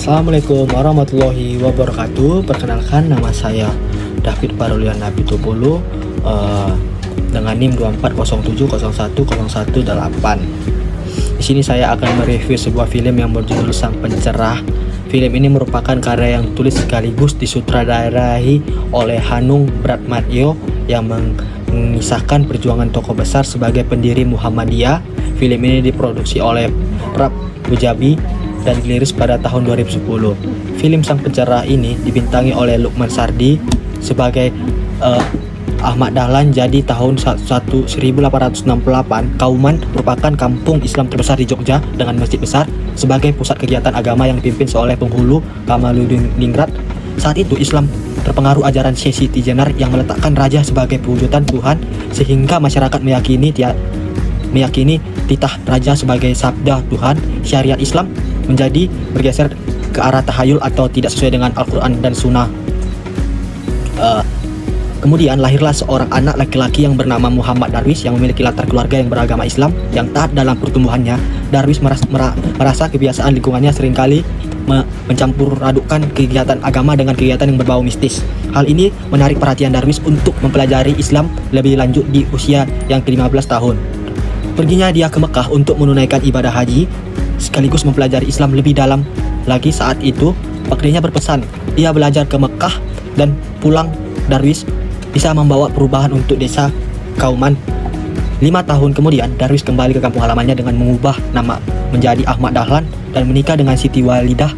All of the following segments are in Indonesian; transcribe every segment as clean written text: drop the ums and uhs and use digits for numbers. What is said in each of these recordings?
Assalamualaikum warahmatullahi wabarakatuh. Perkenalkan, nama saya David Parulian Napitupulu dengan NIM 2407010118. Di sini saya akan mereview sebuah film yang berjudul Sang Pencerah. Film ini merupakan karya yang tulis sekaligus disutradarai oleh Hanung Bratmatyo yang mengisahkan perjuangan tokoh besar sebagai pendiri Muhammadiyah. Film ini diproduksi oleh Prab Pujabi dan dirilis pada tahun 2010. Film Sang Pencerah ini dibintangi oleh Lukman Sardi sebagai Ahmad Dahlan. Jadi tahun 1868, Kauman merupakan kampung Islam terbesar di Jogja dengan masjid besar sebagai pusat kegiatan agama yang dipimpin oleh penghulu Kamaluddin Ningrat. Saat itu Islam terpengaruh ajaran Syekh Siti Jenar yang meletakkan raja sebagai pewujudan Tuhan, sehingga masyarakat meyakini titah raja sebagai sabda Tuhan. Syariat Islam menjadi bergeser ke arah tahayul atau tidak sesuai dengan Al-Quran dan Sunnah. Kemudian lahirlah seorang anak laki-laki yang bernama Muhammad Darwis yang memiliki latar keluarga yang beragama Islam. Yang taat dalam pertumbuhannya, Darwis merasa kebiasaan lingkungannya seringkali mencampur adukkan kegiatan agama dengan kegiatan yang berbau mistis. Hal ini menarik perhatian Darwis untuk mempelajari Islam lebih lanjut di usia yang ke-15 tahun. Perginya dia ke Mekah untuk menunaikan ibadah haji sekaligus mempelajari Islam lebih dalam lagi. Saat itu pakdenya berpesan ia belajar ke Mekah dan pulang. Darwis bisa membawa perubahan untuk desa Kauman. 5 tahun kemudian Darwis kembali ke kampung halamannya dengan mengubah nama menjadi Ahmad Dahlan dan menikah dengan Siti Walidah.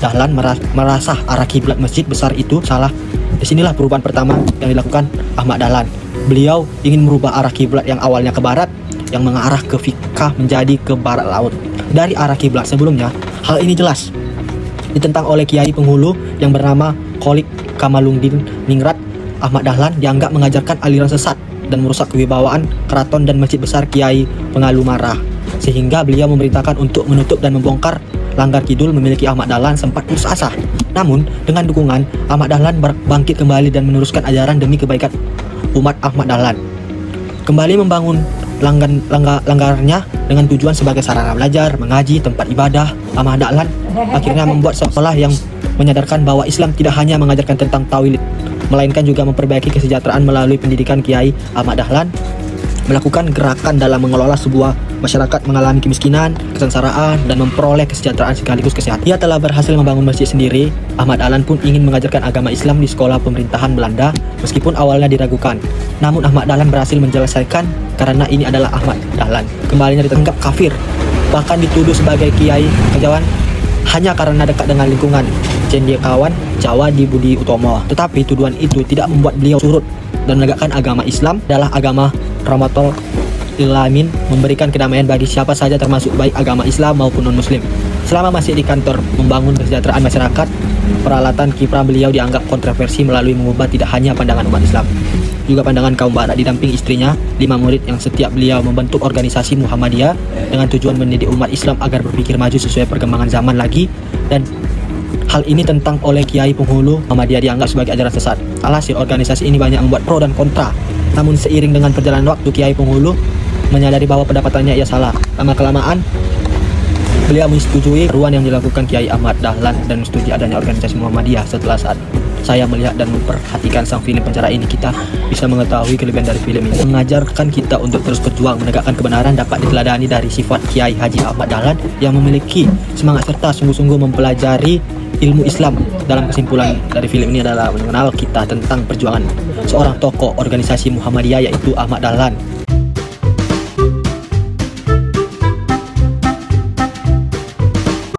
Dahlan merasa arah kiblat masjid besar itu salah. Disinilah perubahan pertama yang dilakukan Ahmad Dahlan. Beliau ingin merubah arah kiblat yang awalnya ke barat yang mengarah ke Fikah menjadi ke barat laut dari arah kiblat sebelumnya. Hal ini jelas ditentang oleh kiai penghulu yang bernama Kholik Kamaluddin Ningrat. Ahmad Dahlan dianggap mengajarkan aliran sesat dan merusak kewibawaan keraton dan masjid besar Kiai Pengalu Marah, sehingga beliau memerintahkan untuk menutup dan membongkar Langgar Kidul. Memiliki Ahmad Dahlan sempat putus asa, namun dengan dukungan Ahmad Dahlan bangkit kembali dan meneruskan ajaran demi kebaikan umat. Ahmad Dahlan kembali membangun langgarnya dengan tujuan sebagai sarana belajar, mengaji, tempat ibadah. Ahmad Dahlan akhirnya membuat sekolah yang menyadarkan bahwa Islam tidak hanya mengajarkan tentang tauhid, melainkan juga memperbaiki kesejahteraan melalui pendidikan. Kiai Ahmad Dahlan melakukan gerakan dalam mengelola sebuah masyarakat mengalami kemiskinan, kesengsaraan, dan memperoleh kesejahteraan sekaligus kesehatan. Ia telah berhasil membangun masjid sendiri. Ahmad Dahlan pun ingin mengajarkan agama Islam di sekolah pemerintahan Belanda, meskipun awalnya diragukan. Namun Ahmad Dahlan berhasil menjelaskan karena ini adalah Ahmad Dahlan. Kembalinya ditangkap kafir, bahkan dituduh sebagai kiai kejawan hanya karena dekat dengan lingkungan cendekiawan Jawa di Budi Utomo. Tetapi tuduhan itu tidak membuat beliau surut dan menegakkan agama Islam adalah agama rahmatul lil alamin, memberikan kedamaian bagi siapa saja termasuk baik agama Islam maupun non-muslim. Selama masih di kantor membangun kesejahteraan masyarakat, peralatan kiprah beliau dianggap kontroversi melalui mengubah tidak hanya pandangan umat Islam, juga pandangan kaum barat. Didamping istrinya, 5 murid yang setiap beliau membentuk organisasi Muhammadiyah dengan tujuan mendidik umat Islam agar berpikir maju sesuai perkembangan zaman lagi, dan hal ini tentang oleh kiai penghulu Muhammadiyah dianggap sebagai ajaran sesat. Alhasil organisasi ini banyak membuat pro dan kontra. Namun seiring dengan perjalanan waktu, kiai penghulu menyadari bahwa pendapatannya ia salah. Lama-kelamaan beliau menyetujui ruang yang dilakukan Kiai Ahmad Dahlan dan menyetujui adanya organisasi Muhammadiyah. Setelah saat saya melihat dan memperhatikan sang film Pencerah ini, kita bisa mengetahui kelebihan dari film ini. Mengajarkan kita untuk terus berjuang menegakkan kebenaran dapat diteladani dari sifat Kiai Haji Ahmad Dahlan yang memiliki semangat serta sungguh-sungguh mempelajari ilmu Islam. Dalam kesimpulan dari film ini adalah mengenal kita tentang perjuangan seorang tokoh organisasi Muhammadiyah yaitu Ahmad Dahlan.